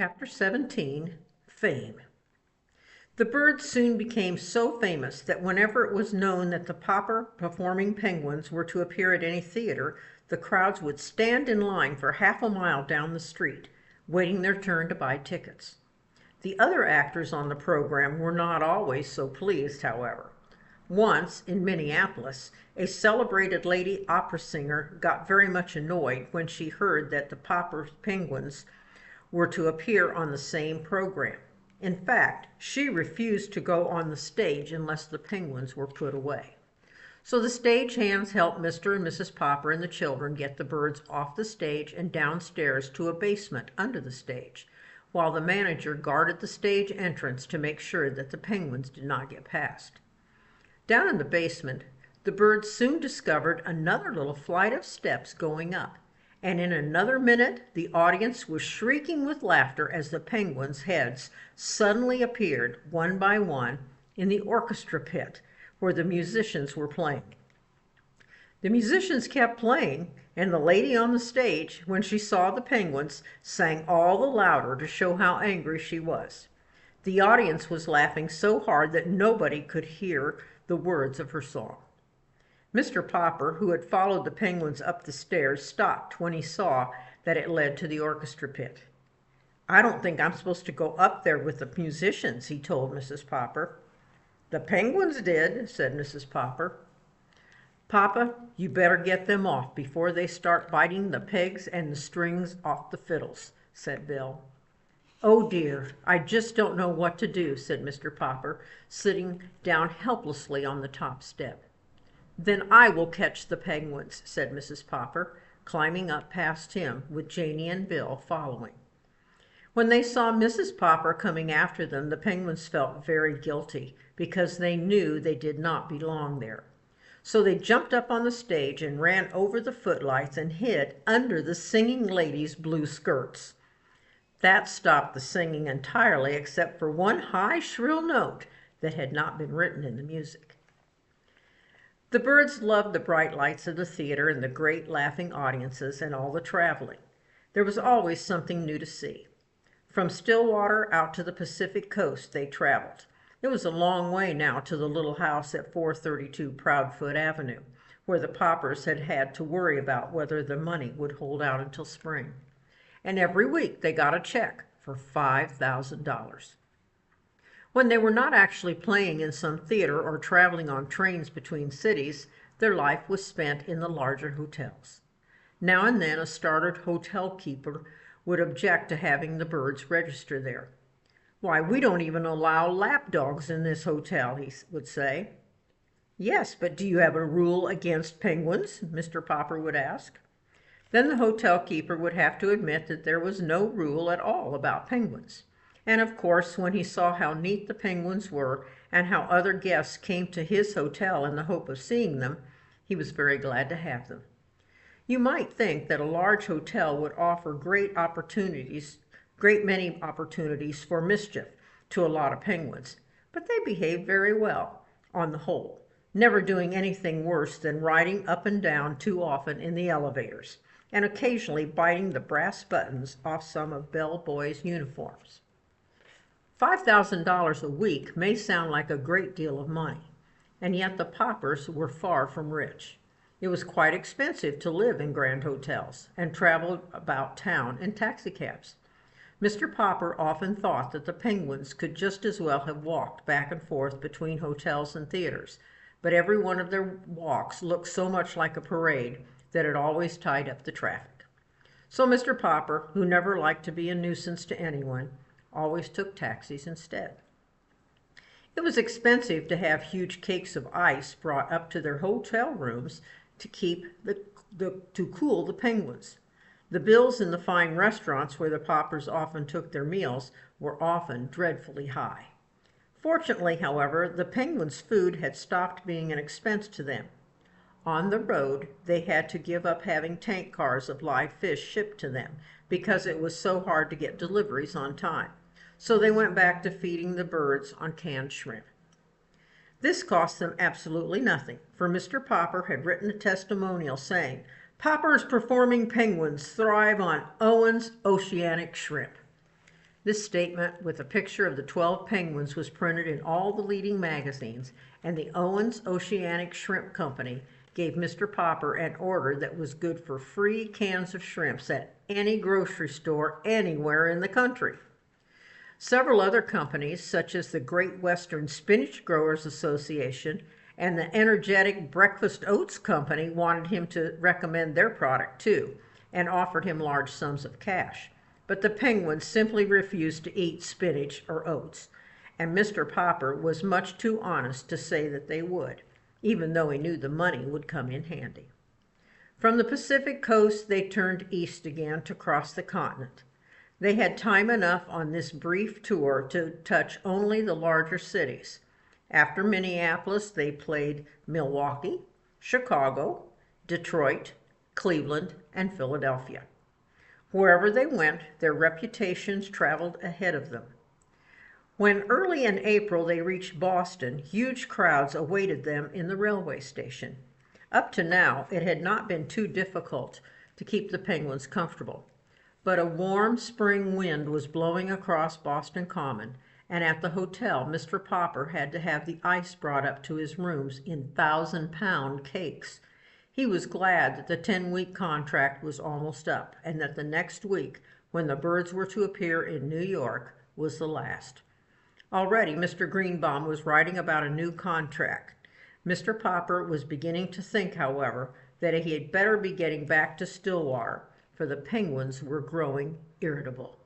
Chapter 17, Fame. The birds soon became so famous that whenever it was known that the Popper performing penguins were to appear at any theater, the crowds would stand in line for half a mile down the street, waiting their turn to buy tickets. The other actors on the program were not always so pleased, however. Once, in Minneapolis, a celebrated lady opera singer got very much annoyed when she heard that the Popper penguins were to appear on the same program. In fact, she refused to go on the stage unless the penguins were put away. So the stage hands helped Mr. and Mrs. Popper and the children get the birds off the stage and downstairs to a basement under the stage, while the manager guarded the stage entrance to make sure that the penguins did not get past. Down in the basement, the birds soon discovered another little flight of steps going up, and in another minute the audience was shrieking with laughter as the penguins' heads suddenly appeared, one by one, in the orchestra pit where the musicians were playing. The musicians kept playing, and the lady on the stage, when she saw the penguins, sang all the louder to show how angry she was. The audience was laughing so hard that nobody could hear the words of her song. Mr. Popper, who had followed the penguins up the stairs, stopped when he saw that it led to the orchestra pit. "I don't think I'm supposed to go up there with the musicians," he told Mrs. Popper. "The penguins did," said Mrs. Popper. "Papa, you better get them off before they start biting the pegs and the strings off the fiddles," said Bill. "Oh dear, I just don't know what to do," said Mr. Popper, sitting down helplessly on the top step. "Then I will catch the penguins," said Mrs. Popper, climbing up past him, with Janey and Bill following. When they saw Mrs. Popper coming after them, the penguins felt very guilty, because they knew they did not belong there. So they jumped up on the stage and ran over the footlights and hid under the singing lady's blue skirts. That stopped the singing entirely, except for one high, shrill note that had not been written in the music. The birds loved the bright lights of the theater and the great laughing audiences and all the traveling. There was always something new to see. From Stillwater out to the Pacific coast they traveled. It was a long way now to the little house at 432 Proudfoot Avenue, where the Poppers had had to worry about whether the money would hold out until spring. And every week they got a check for $5,000. When they were not actually playing in some theater or traveling on trains between cities, their life was spent in the larger hotels. Now and then a startled hotel keeper would object to having the birds register there. "Why, we don't even allow lap dogs in this hotel," he would say. "Yes, but do you have a rule against penguins?" Mr. Popper would ask. Then the hotel keeper would have to admit that there was no rule at all about penguins. And of course, when he saw how neat the penguins were and how other guests came to his hotel in the hope of seeing them, he was very glad to have them. You might think that a large hotel would offer great many opportunities for mischief to a lot of penguins, but they behaved very well, on the whole, never doing anything worse than riding up and down too often in the elevators, and occasionally biting the brass buttons off some of bellboys' uniforms. $5,000 a week may sound like a great deal of money, and yet the Poppers were far from rich. It was quite expensive to live in grand hotels and travel about town in taxicabs. Mr. Popper often thought that the penguins could just as well have walked back and forth between hotels and theaters, but every one of their walks looked so much like a parade that it always tied up the traffic. So Mr. Popper, who never liked to be a nuisance to anyone, always took taxis instead. It was expensive to have huge cakes of ice brought up to their hotel rooms to cool the penguins. The bills in the fine restaurants where the Poppers often took their meals were often dreadfully high. Fortunately, however, the penguins' food had stopped being an expense to them. On the road, they had to give up having tank cars of live fish shipped to them because it was so hard to get deliveries on time. So they went back to feeding the birds on canned shrimp. This cost them absolutely nothing, for Mr. Popper had written a testimonial saying, "Popper's performing penguins thrive on Owen's oceanic shrimp." This statement with a picture of the 12 penguins was printed in all the leading magazines, and the Owens Oceanic Shrimp Company gave Mr. Popper an order that was good for free cans of shrimps at any grocery store anywhere in the country. Several other companies, such as the Great Western Spinach Growers Association and the energetic Breakfast Oats Company, wanted him to recommend their product too, and offered him large sums of cash. But the penguins simply refused to eat spinach or oats, and Mr. Popper was much too honest to say that they would, even though he knew the money would come in handy. From the Pacific coast, they turned east again to cross the continent. They had time enough on this brief tour to touch only the larger cities. After Minneapolis, they played Milwaukee, Chicago, Detroit, Cleveland, and Philadelphia. Wherever they went, their reputations traveled ahead of them. When early in April they reached Boston, huge crowds awaited them in the railway station. Up to now, it had not been too difficult to keep the penguins comfortable. But a warm spring wind was blowing across Boston Common, and at the hotel, Mr. Popper had to have the ice brought up to his rooms in 1,000-pound cakes. He was glad that the 10-week contract was almost up, and that the next week, when the birds were to appear in New York, was the last. Already Mr. Greenbaum was writing about a new contract. Mr. Popper was beginning to think, however, that he had better be getting back to Stillwater, for the penguins were growing irritable.